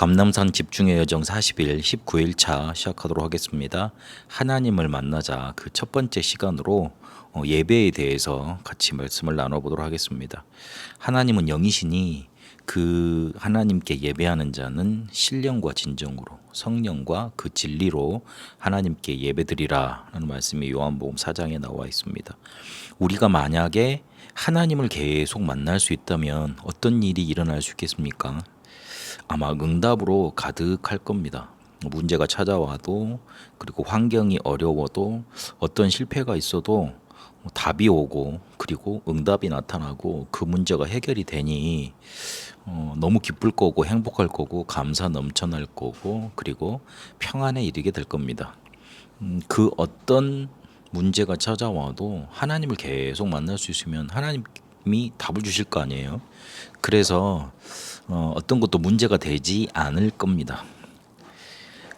감남산 집중의 여정 40일 19일 차 시작하도록 하겠습니다. 하나님을 만나자 그 첫 번째 시간으로 예배에 대해서 같이 말씀을 나눠보도록 하겠습니다. 하나님은 영이시니 그 하나님께 예배하는 자는 신령과 진정으로 성령과 그 진리로 하나님께 예배드리라 라는 말씀이 요한복음 4장에 나와 있습니다. 우리가 만약에 하나님을 계속 만날 수 있다면 어떤 일이 일어날 수 있겠습니까? 아마 응답으로 가득할 겁니다. 문제가 찾아와도, 그리고 환경이 어려워도, 어떤 실패가 있어도 답이 오고, 그리고 응답이 나타나고 그 문제가 해결이 되니 너무 기쁠 거고 행복할 거고 감사 넘쳐날 거고, 그리고 평안에 이르게 될 겁니다. 그 어떤 문제가 찾아와도 하나님을 계속 만날 수 있으면 하나님이 답을 주실 거 아니에요. 그래서 어떤 것도 문제가 되지 않을 겁니다.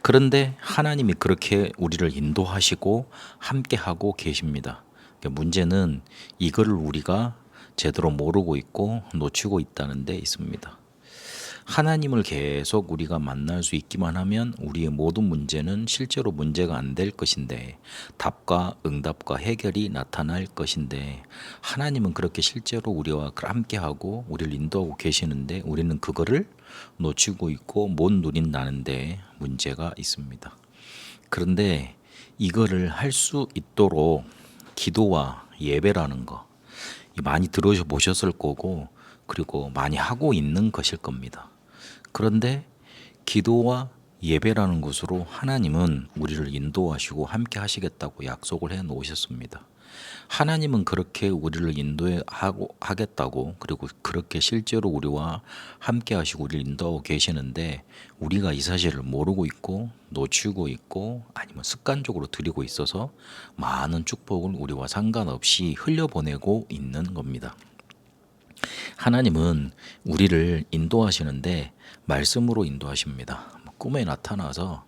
그런데 하나님이 그렇게 우리를 인도하시고 함께하고 계십니다. 문제는 이거를 우리가 제대로 모르고 있고 놓치고 있다는 데 있습니다. 하나님을 계속 우리가 만날 수 있기만 하면 우리의 모든 문제는 실제로 문제가 안 될 것인데, 답과 응답과 해결이 나타날 것인데, 하나님은 그렇게 실제로 우리와 함께하고 우리를 인도하고 계시는데 우리는 그거를 놓치고 있고 못 누린다는 데 문제가 있습니다. 그런데 이거를 할 수 있도록 기도와 예배라는 거 많이 들어보셨을 거고, 그리고 많이 하고 있는 것일 겁니다. 그런데 기도와 예배라는 것으로 하나님은 우리를 인도하시고 함께 하시겠다고 약속을 해 놓으셨습니다. 하나님은 그렇게 우리를 인도하고 하겠다고, 그리고 그렇게 실제로 우리와 함께 하시고 우리를 인도하고 계시는데 우리가 이 사실을 모르고 있고 놓치고 있고 아니면 습관적으로 드리고 있어서 많은 축복을 우리와 상관없이 흘려보내고 있는 겁니다. 하나님은 우리를 인도하시는데 말씀으로 인도하십니다. 꿈에 나타나서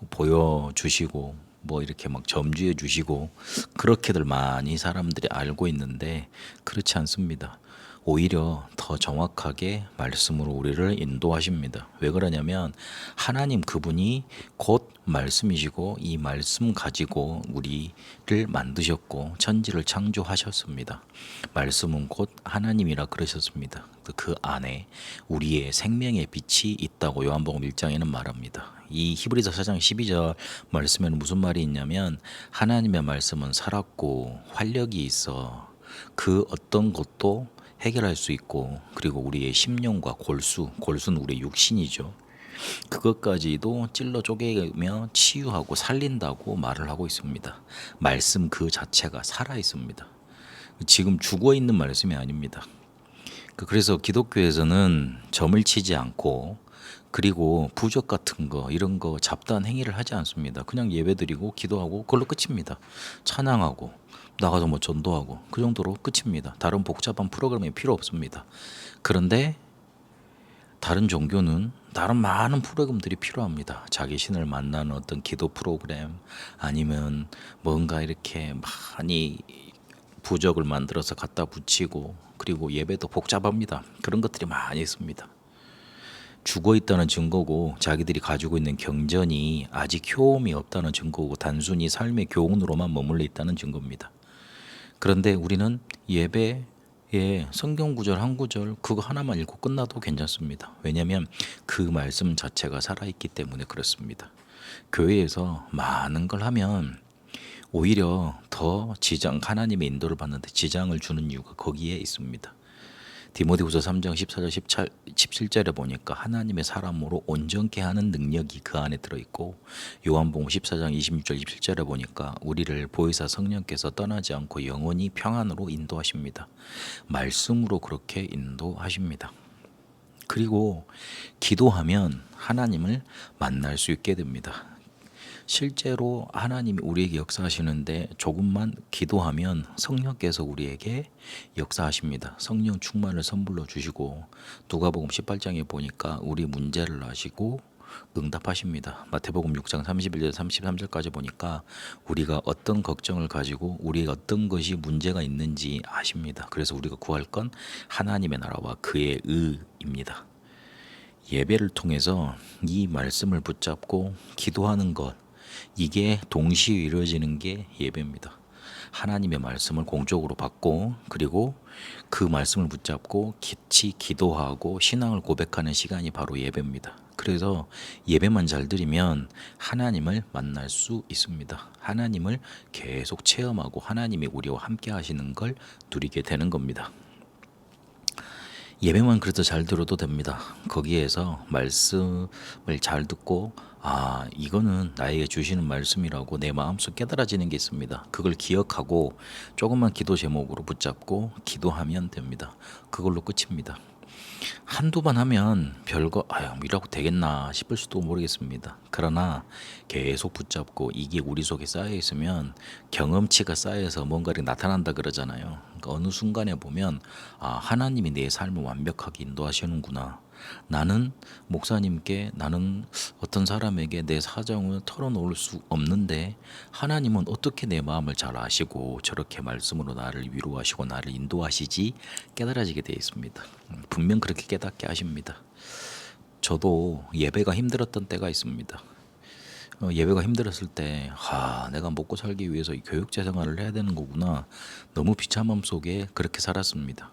보여주시고 이렇게 막 점주해 주시고 그렇게들 많이 사람들이 알고 있는데 그렇지 않습니다. 오히려 더 정확하게 말씀으로 우리를 인도하십니다. 왜 그러냐면 하나님 그분이 곧 말씀이시고 이 말씀 가지고 우리를 만드셨고 천지를 창조하셨습니다. 말씀은 곧 하나님이라 그러셨습니다. 그 안에 우리의 생명의 빛이 있다고 요한복음 1장에는 말합니다. 이 히브리서 4장 12절 말씀에는 무슨 말이 있냐면 하나님의 말씀은 살았고 활력이 있어 그 어떤 것도 해결할 수 있고, 그리고 우리의 심령과 골수는 우리의 육신이죠. 그것까지도 찔러 쪼개며 치유하고 살린다고 말을 하고 있습니다. 말씀 그 자체가 살아 있습니다. 지금 죽어 있는 말씀이 아닙니다. 그래서 기독교에서는 점을 치지 않고, 그리고 부적 같은 거 이런 거 잡다한 행위를 하지 않습니다. 그냥 예배드리고 기도하고 그걸로 끝입니다. 찬양하고 나가서 전도하고 그 정도로 끝입니다. 다른 복잡한 프로그램이 필요 없습니다. 그런데 다른 종교는 다른 많은 프로그램들이 필요합니다. 자기 신을 만나는 어떤 기도 프로그램, 아니면 뭔가 이렇게 많이 부적을 만들어서 갖다 붙이고, 그리고 예배도 복잡합니다. 그런 것들이 많이 있습니다. 죽어 있다는 증거고, 자기들이 가지고 있는 경전이 아직 효험이 없다는 증거고, 단순히 삶의 교훈으로만 머물러 있다는 증거입니다. 그런데 우리는 예배에 성경 구절 한 구절 그거 하나만 읽고 끝나도 괜찮습니다. 왜냐하면 그 말씀 자체가 살아있기 때문에 그렇습니다. 교회에서 많은 걸 하면 오히려 더 하나님의 인도를 받는데 지장을 주는 이유가 거기에 있습니다. 디모데후서 3장 14절 17절에 보니까 하나님의 사람으로 온전케 하는 능력이 그 안에 들어있고, 요한복음 14장 26절 27절에 보니까 우리를 보혜사 성령께서 떠나지 않고 영원히 평안으로 인도하십니다. 말씀으로 그렇게 인도하십니다. 그리고 기도하면 하나님을 만날 수 있게 됩니다. 실제로 하나님이 우리에게 역사하시는데 조금만 기도하면 성령께서 우리에게 역사하십니다. 성령 충만을 선물로 주시고, 누가복음 18장에 보니까 우리 문제를 아시고 응답하십니다. 마태복음 6장 31절 33절까지 보니까 우리가 어떤 걱정을 가지고 우리가 어떤 것이 문제가 있는지 아십니다. 그래서 우리가 구할 건 하나님의 나라와 그의 의입니다. 예배를 통해서 이 말씀을 붙잡고 기도하는 것, 이게 동시에 이루어지는 게 예배입니다. 하나님의 말씀을 공적으로 받고, 그리고 그 말씀을 붙잡고 같이 기도하고 신앙을 고백하는 시간이 바로 예배입니다. 그래서 예배만 잘 드리면 하나님을 만날 수 있습니다. 하나님을 계속 체험하고 하나님이 우리와 함께 하시는 걸 누리게 되는 겁니다. 예배만 그래도 잘 들어도 됩니다. 거기에서 말씀을 잘 듣고, 아, 이거는 나에게 주시는 말씀이라고 내 마음속 깨달아지는 게 있습니다. 그걸 기억하고 조금만 기도 제목으로 붙잡고 기도하면 됩니다. 그걸로 끝입니다. 한두 번 하면 별거 아유 이라고 되겠나 싶을 수도 모르겠습니다. 그러나 계속 붙잡고 이게 우리 속에 쌓여 있으면 경험치가 쌓여서 뭔가 이렇게 나타난다 그러잖아요. 그러니까 어느 순간에 보면 아, 하나님이 내 삶을 완벽하게 인도하시는구나. 나는 목사님께, 나는 어떤 사람에게 내 사정을 털어놓을 수 없는데 하나님은 어떻게 내 마음을 잘 아시고 저렇게 말씀으로 나를 위로하시고 나를 인도하시지 깨달아지게 되어 있습니다. 분명 그렇게 깨닫게 하십니다. 저도 예배가 힘들었던 때가 있습니다. 예배가 힘들었을 때, 내가 먹고 살기 위해서 이 교육자 생활을 해야 되는 거구나. 너무 비참함 속에 그렇게 살았습니다.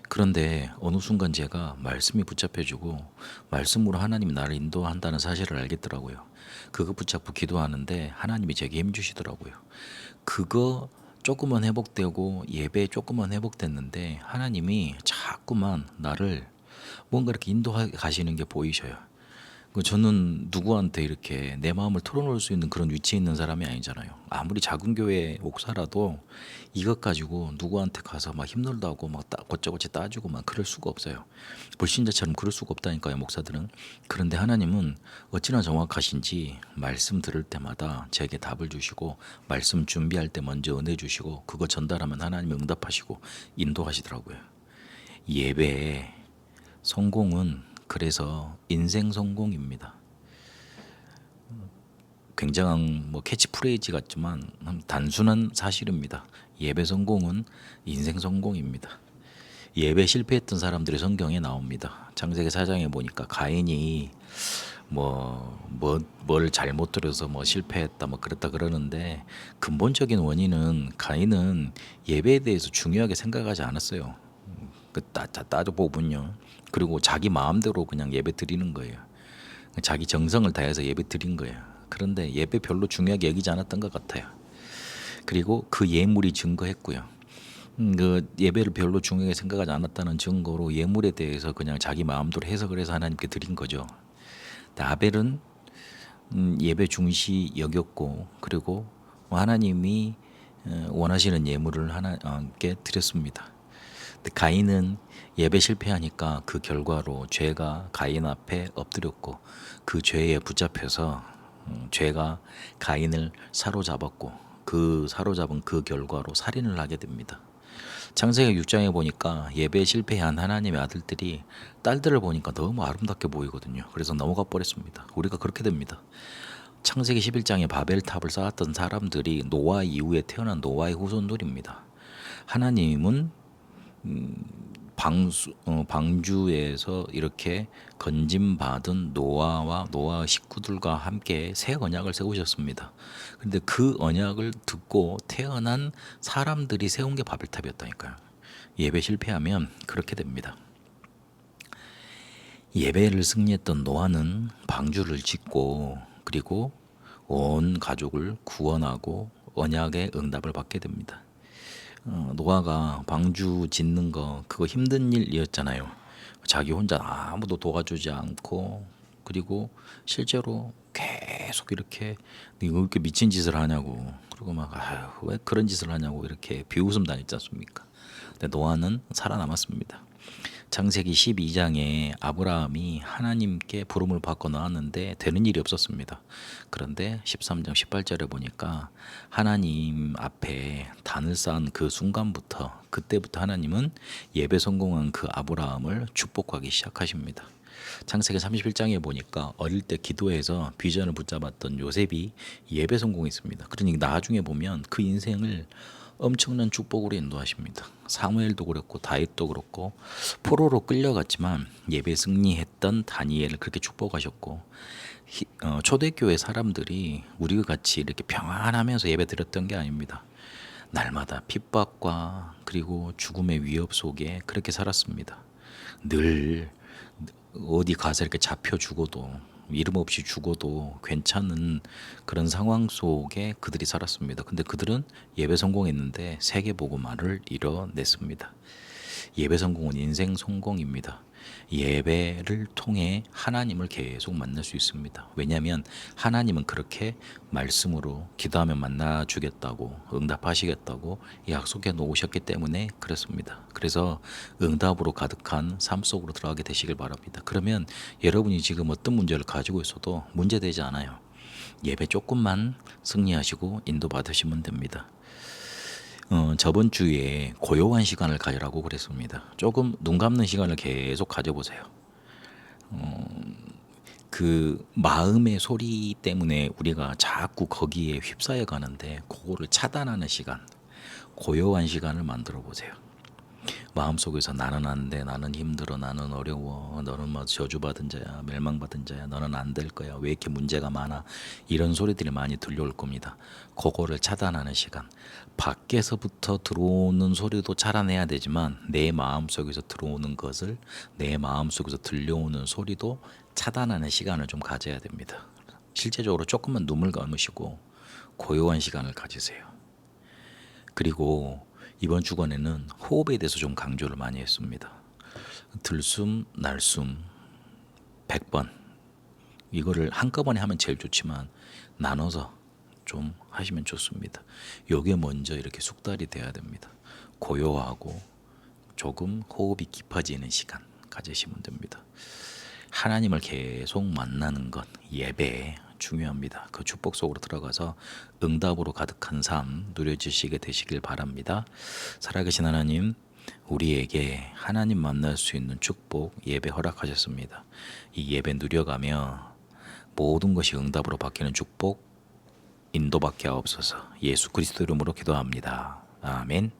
그런데 어느 순간 제가 말씀이 붙잡혀지고 말씀으로 하나님이 나를 인도한다는 사실을 알겠더라고요. 그거 붙잡고 기도하는데 하나님이 제게 힘 주시더라고요. 그거 조금만 회복되고 예배 조금만 회복됐는데 하나님이 자꾸만 나를 뭔가 이렇게 인도해 가시는 게 보이셔요. 저는 누구한테 이렇게 내 마음을 털어놓을 수 있는 그런 위치에 있는 사람이 아니잖아요. 아무리 작은 교회 목사라도 이것 가지고 누구한테 가서 막 힘들다고 막 고짜고짜 따지고 막 그럴 수가 없어요. 불신자처럼 그럴 수가 없다니까요, 목사들은. 그런데 하나님은 어찌나 정확하신지 말씀 들을 때마다 제게 답을 주시고 말씀 준비할 때 먼저 은혜 주시고 그거 전달하면 하나님이 응답하시고 인도하시더라고요. 예배의 성공은 그래서 인생 성공입니다. 굉장한 캐치프레이즈 같지만 단순한 사실입니다. 예배 성공은 인생 성공입니다. 예배 실패했던 사람들이 성경에 나옵니다. 창세기 4장에 보니까 가인이 뭘 잘못 들어서 실패했다 그랬다 그러는데 근본적인 원인은 가인은 예배에 대해서 중요하게 생각하지 않았어요. 따져보면요. 그리고 자기 마음대로 그냥 예배 드리는 거예요. 자기 정성을 다해서 예배 드린 거예요. 그런데 예배 별로 중요하게 여기지 않았던 것 같아요. 그리고 그 예물이 증거했고요. 그 예배를 별로 중요하게 생각하지 않았다는 증거로 예물에 대해서 그냥 자기 마음대로 해석을 해서 하나님께 드린 거죠. 아벨은 예배 중시 여겼고 그리고 하나님이 원하시는 예물을 하나님께 드렸습니다. 가인은 예배 실패하니까 그 결과로 죄가 가인 앞에 엎드렸고 그 죄에 붙잡혀서 죄가 가인을 사로잡았고 그 사로잡은 그 결과로 살인을 하게 됩니다. 창세기 6장에 보니까 예배에 실패한 하나님의 아들들이 딸들을 보니까 너무 아름답게 보이거든요. 그래서 넘어가 버렸습니다. 우리가 그렇게 됩니다. 창세기 11장에 바벨탑을 쌓았던 사람들이 노아 이후에 태어난 노아의 후손들입니다. 하나님은 방주에서 이렇게 건짐받은 노아와 노아 식구들과 함께 새 언약을 세우셨습니다. 그런데 그 언약을 듣고 태어난 사람들이 세운 게 바벨탑이었다니까요. 예배 실패하면 그렇게 됩니다. 예배를 승리했던 노아는 방주를 짓고 그리고 온 가족을 구원하고 언약의 응답을 받게 됩니다. 노아가 방주 짓는 거 그거 힘든 일이었잖아요. 자기 혼자 아무도 도와주지 않고 그리고 실제로 계속 이렇게 네가 이렇게 미친 짓을 하냐고 그리고 왜 그런 짓을 하냐고 이렇게 비웃음 당했지 않습니까? 근데 노아는 살아남았습니다. 창세기 12장에 아브라함이 하나님께 부름을 받고 나왔는데 되는 일이 없었습니다. 그런데 13장 18절에 보니까 하나님 앞에 단을 쌓은 그 순간부터 그때부터 하나님은 예배 성공한 그 아브라함을 축복하기 시작하십니다. 창세기 31장에 보니까 어릴 때 기도해서 비전을 붙잡았던 요셉이 예배 성공했습니다. 그러니 나중에 보면 그 인생을 엄청난 축복으로 인도하십니다. 사무엘도 그렇고 다윗도 그렇고 포로로 끌려갔지만 예배 승리했던 다니엘을 그렇게 축복하셨고 초대교회 사람들이 우리가 같이 이렇게 평안하면서 예배 드렸던 게 아닙니다. 날마다 핍박과 그리고 죽음의 위협 속에 그렇게 살았습니다. 늘 어디 가서 이렇게 잡혀 죽어도 이름 없이 죽어도 괜찮은 그런 상황 속에 그들이 살았습니다. 근데 그들은 예배 성공했는데 세계복음화를 이뤄냈습니다. 예배 성공은 인생 성공입니다. 예배를 통해 하나님을 계속 만날 수 있습니다. 왜냐하면 하나님은 그렇게 말씀으로 기도하면 만나 주겠다고 응답하시겠다고 약속해 놓으셨기 때문에 그렇습니다. 그래서 응답으로 가득한 삶 속으로 들어가게 되시길 바랍니다. 그러면 여러분이 지금 어떤 문제를 가지고 있어도 문제되지 않아요. 예배 조금만 승리하시고 인도받으시면 됩니다. 저번 주에 고요한 시간을 가지라고 그랬습니다. 조금 눈 감는 시간을 계속 가져보세요. 그 마음의 소리 때문에 우리가 자꾸 거기에 휩싸여 가는데 그거를 차단하는 시간, 고요한 시간을 만들어 보세요. 마음속에서 나는 안 돼, 나는 힘들어, 나는 어려워, 너는 뭐 저주받은 자야, 멸망받은 자야, 너는 안 될 거야, 왜 이렇게 문제가 많아, 이런 소리들이 많이 들려올 겁니다. 그거를 차단하는 시간. 밖에서부터 들어오는 소리도 차단해야 되지만 내 마음속에서 들어오는 것을, 내 마음속에서 들려오는 소리도 차단하는 시간을 좀 가져야 됩니다. 실제적으로 조금만 눈을 감으시고 고요한 시간을 가지세요. 그리고 이번 주간에는 호흡에 대해서 좀 강조를 많이 했습니다. 들숨, 날숨 100번. 이거를 한꺼번에 하면 제일 좋지만 나눠서 좀 하시면 좋습니다. 요게 먼저 이렇게 숙달이 돼야 됩니다. 고요하고 조금 호흡이 깊어지는 시간 가지시면 됩니다. 하나님을 계속 만나는 것, 예배 중요합니다. 그 축복 속으로 들어가서 응답으로 가득한 삶 누려지시게 되시길 바랍니다. 살아계신 하나님, 우리에게 하나님 만날 수 있는 축복 예배 허락하셨습니다. 이 예배 누려가며 모든 것이 응답으로 바뀌는 축복 인도받게 하옵소서. 예수 그리스도 이름으로 기도합니다. 아멘.